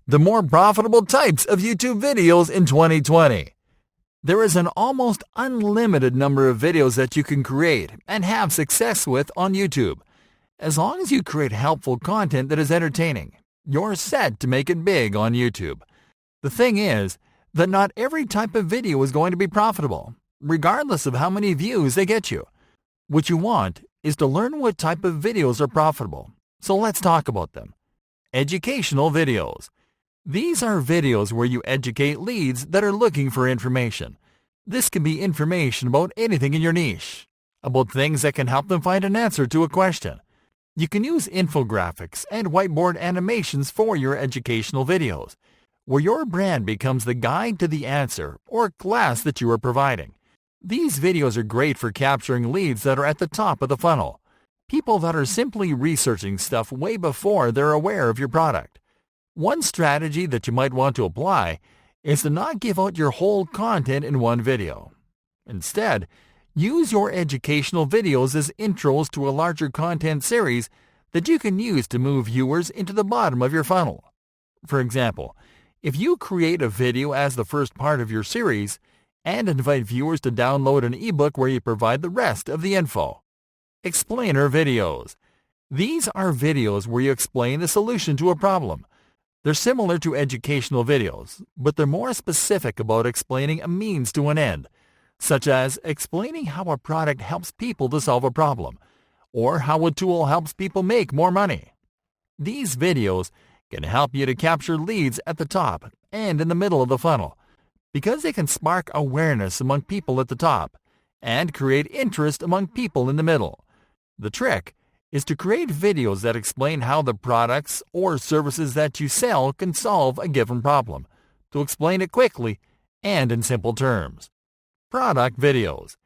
The more profitable types of YouTube videos in 2020. There is an almost unlimited number of videos that you can create and have success with on YouTube. As long as you create helpful content that is entertaining, you're set to make it big on YouTube. The thing is that not every type of video is going to be profitable, regardless of how many views they get you. What you want is to learn what type of videos are profitable. So let's talk about them. Educational videos. These are videos where you educate leads that are looking for information. This can be information about anything in your niche, about things that can help them find an answer to a question. You can use infographics and whiteboard animations for your educational videos, where your brand becomes the guide to the answer or class that you are providing. These videos are great for capturing leads that are at the top of the funnel, people that are simply researching stuff way before they're aware of your product. One strategy that you might want to apply is to not give out your whole content in one video. Instead, use your educational videos as intros to a larger content series that you can use to move viewers into the bottom of your funnel. For example, if you create a video as the first part of your series and invite viewers to download an ebook where you provide the rest of the info. Explainer videos. These are videos where you explain the solution to a problem. They're similar to educational videos, but they're more specific about explaining a means to an end, such as explaining how a product helps people to solve a problem, or how a tool helps people make more money. These videos can help you to capture leads at the top and in the middle of the funnel, because they can spark awareness among people at the top and create interest among people in the middle. The trick is to create videos that explain how the products or services that you sell can solve a given problem, to explain it quickly and in simple terms. Product videos.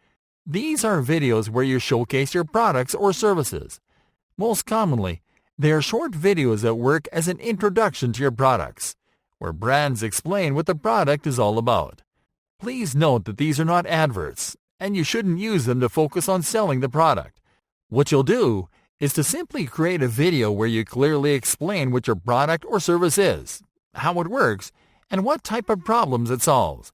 These are videos where you showcase your products or services. Most commonly, they are short videos that work as an introduction to your products, where brands explain what the product is all about. Please note that these are not adverts, and you shouldn't use them to focus on selling the product. What you'll do is to simply create a video where you clearly explain what your product or service is, how it works, and what type of problems it solves.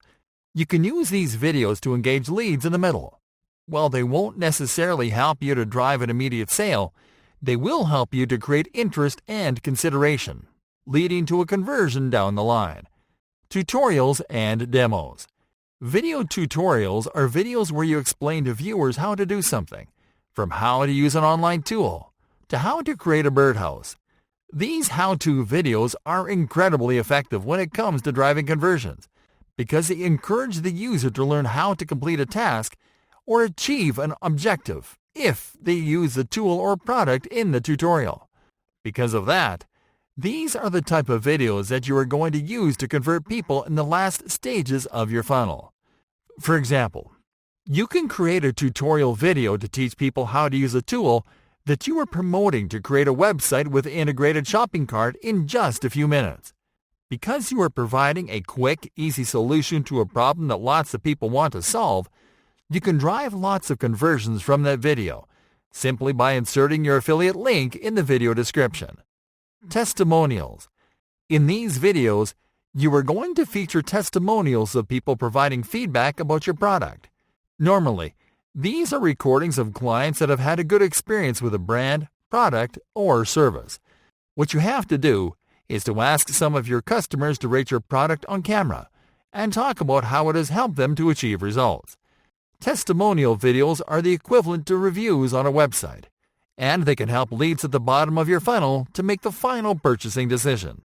You can use these videos to engage leads in the middle. While they won't necessarily help you to drive an immediate sale, they will help you to create interest and consideration, leading to a conversion down the line. Tutorials and demos. Video tutorials are videos where you explain to viewers how to do something, from how to use an online tool to how to create a birdhouse. These how-to videos are incredibly effective when it comes to driving conversions, because they encourage the user to learn how to complete a task or achieve an objective if they use the tool or product in the tutorial. Because of that, these are the type of videos that you are going to use to convert people in the last stages of your funnel. For example, you can create a tutorial video to teach people how to use a tool that you are promoting to create a website with an integrated shopping cart in just a few minutes. Because you are providing a quick, easy solution to a problem that lots of people want to solve, you can drive lots of conversions from that video, simply by inserting your affiliate link in the video description. Testimonials. In these videos, you are going to feature testimonials of people providing feedback about your product. Normally, these are recordings of clients that have had a good experience with a brand, product, or service. What you have to do is to ask some of your customers to rate your product on camera and talk about how it has helped them to achieve results. Testimonial videos are the equivalent to reviews on a website, and they can help leads at the bottom of your funnel to make the final purchasing decision.